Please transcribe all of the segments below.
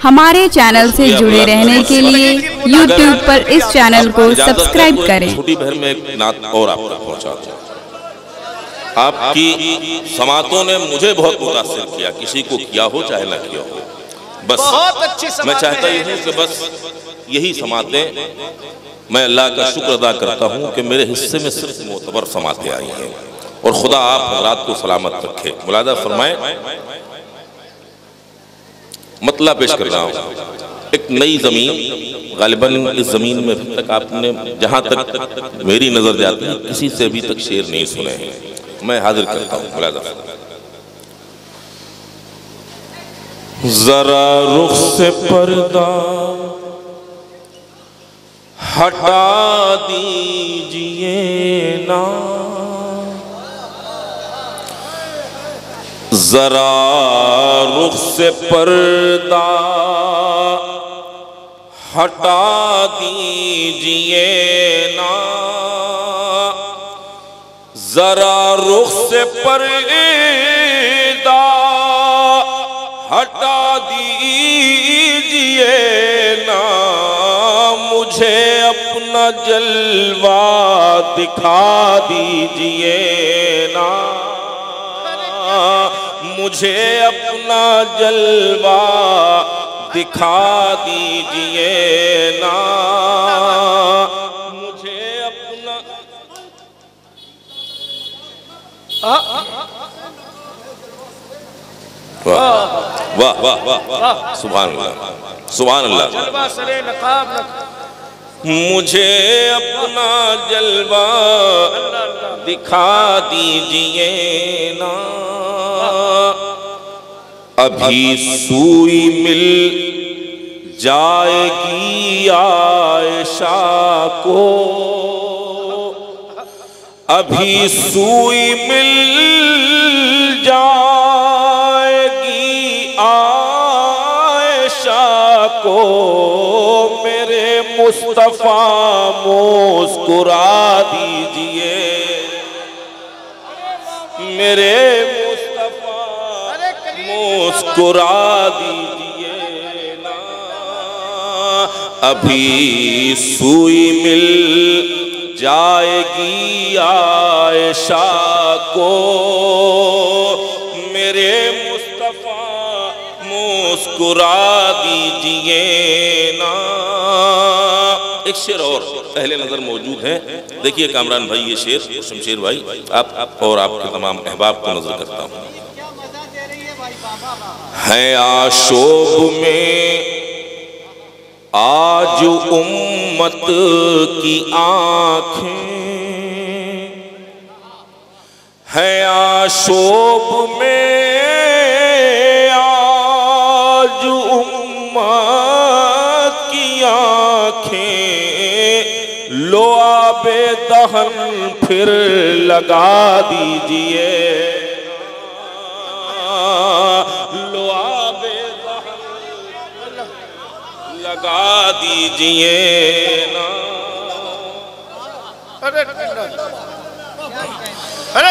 हमारे चैनल से जुड़े रहने के लिए YouTube पर इस चैनल को सब्सक्राइब करें। छोटी बहन में एक नात और आप तक पहुँचा दूं। आपकी समातों ने मुझे बहुत मुतासिर किया, किसी को किया हो चाहे ना किया हो। बस बहुत अच्छी मैं चाहता हूँ कि बस यही समातें, मैं अल्लाह का शुक्र अदा करता हूँ कि मेरे हिस्से में सिर्फ मोतबर समातें आई हैं और खुदा आप हजरात को सलामत रखे। मुलादा फरमाए, मतला पेश कर रहा हूँ। एक नई ज़मीन, गालिबन इस ज़मीन में अभी तक आपने, जहाँ तक मेरी नज़र जाती है, किसी से अभी तक शेर नहीं सुने हैं। मैं हाजिर करता हूँ। मुलादा जरा रुख से पर्दा हटा दीजिए ना, जरा रुख से पर्दा हटा दीजिए ना, जरा रुख से पर्दा हटा दीजिए ना, मुझे अपना जलवा दिखा दीजिए ना, मुझे अपना जलवा दिखा दीजिए ना, मुझे अपना। वाह वाह वाह वाह, सुभान अल्लाह सुभान अल्लाह। मुझे अपना जलवा दिखा दीजिए ना, अभी सुई मिल जाएगी आयशा को, अभी सुई मिल जाएगी आयशा को, मेरे मुस्तफा मुस्कुरा दीजिए, मेरे मुस्तफा मुस्कुरा दीजिए ना, अभी सुई मिल जाएगी आयशा को, मेरे मुस्तफा मुस्कुरा दीजिए ना। एक शेर और पहले नजर मौजूद है, देखिए कामरान भाई, ये शेर शमशेर भाई आप और आपके तमाम अहबाब को नजर करता हूँ। है आशोब में आज उम्मत की आँखें, है आशोब में आज उम्मत की आँखें, लो आबे दहन फिर लगा दीजिए, लो आबे दहन लगा दीजिए ना,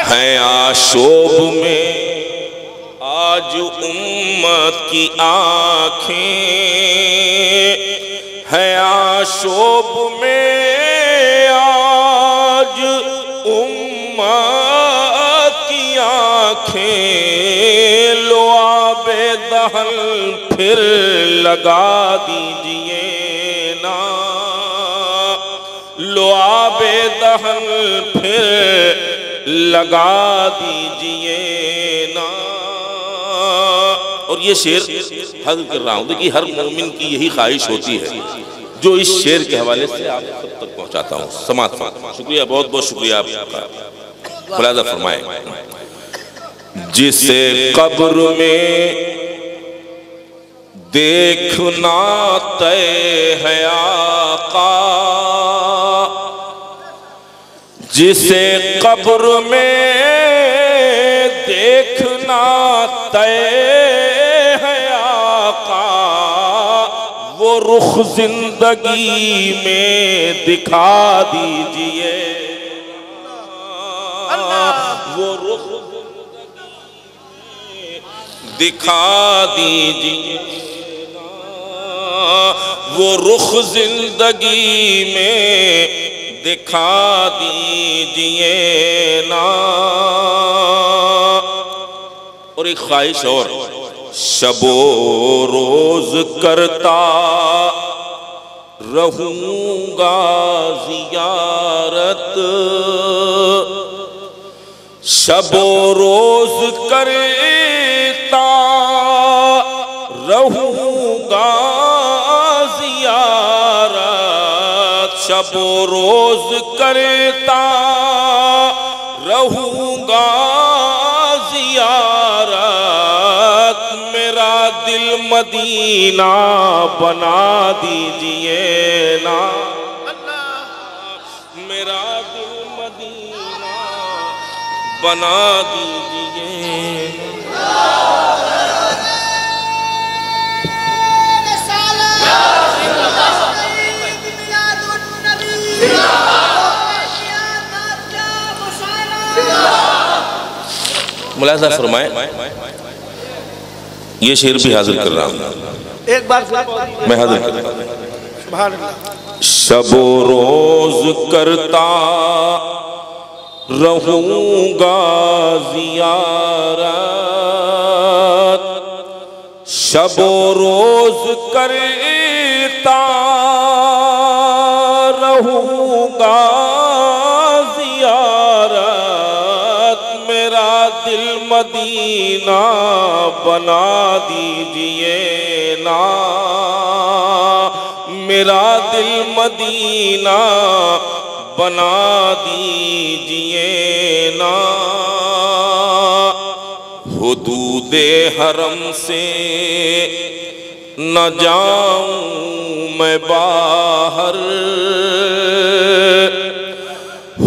है आशोब में आज उम्मत की आँखें, है आशोब में आज उम्मत की आँखें, लो आबे दहन फिर लगा दीजिए ना, लो आबे दहन फिर लगा दीजिए ना। और ये शेर हद कर रहा हूँ, देखिए हर मोमिन की यही ख्वाहिश होती है, जो इस शेर के हवाले से आप सब तक पहुँचाता हूँ। समात शुक्रिया, बहुत बहुत शुक्रिया आपका। खुलासा फरमाए, जिसे कब्र में देखना तय है आका, जिसे कब्र में देखना तय है आका, वो रुख जिंदगी में दिखा दीजिए, वो रुख दिखा दीजिए, वो रुख जिंदगी में दिखा दीजिए ना। और एक ख्वाहिश और, शबो रोज करता रहूंगा जियारत, शबो रोज करता रहूंगा जियारत, शबो रोज करता रहूंगा जियारत। मेरा दिल मदीना बना दीजिए ना, मेरा दिल मदीना बना दीजिए। मुलाज़ा फरमाए, ये शेर भी हाजिर कर रहा हूँ, एक बार मैं हाजिर कर रहा हूँ। शबो रोज करता रहूंगा जियारत, शबो रोज करता रहूंगा जियारत। मेरा दिल मदीना बना दीजिए ना, मेरा दिल मदीना बना दीजिए ना। हुदूदे हरम से न जाऊं मैं बाहर,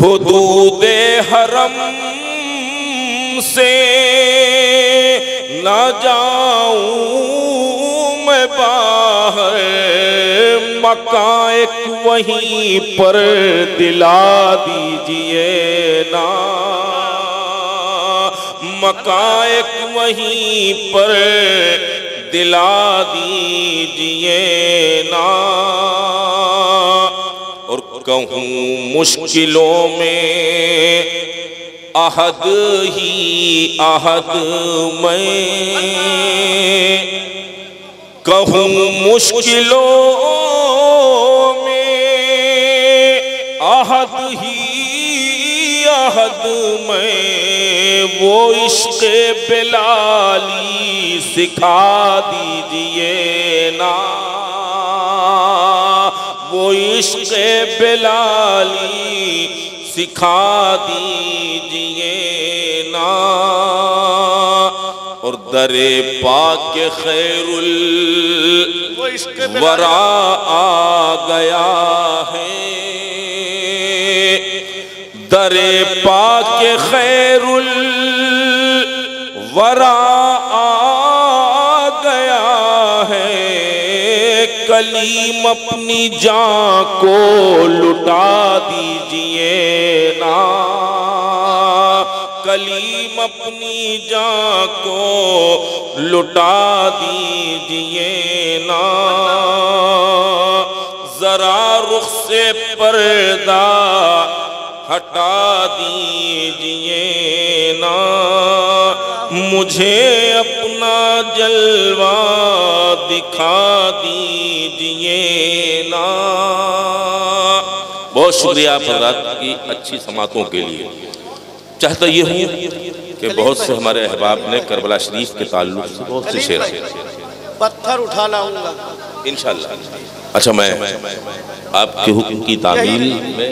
हुदूदे हरम से न जाऊं मैं बाहर। मकां एक वहीं पर दिला दीजिए ना, मकां एक वहीं पर दिला दीजिए ना। और कहूँ मुश्किलों में अहद ही अहद मैं, कहूँ मुश्किलों में अहद ही अहद मैं। वो इश्क़ बिलाली सिखा दीजिए ना, वो इश्क़ बिलाली सिखा दीजिए ना। और दरे पाक खैरुल वरा आ गया है, दरे पाक खैरुल वरा आ गया है। कलीम अपनी जान को लुटा दीजिए ना, कलीम अपनी जान को लुटा दीजिए ना। जरा रुख से पर्दा हटा दीजिए ना, मुझे अपना जलवा दिखा दीजिए ना। बहुत शुक्रिया आप हज़रात की अच्छी समातों के लिए। चाहता ये हूँ कि बहुत से हमारे अहबाब ने करबला शरीफ के ताल्लुक से बहुत से शेर पत्थर उठा लाऊंगा इंशाअल्लाह। अच्छा, मैं आपके हुक्म की तामील में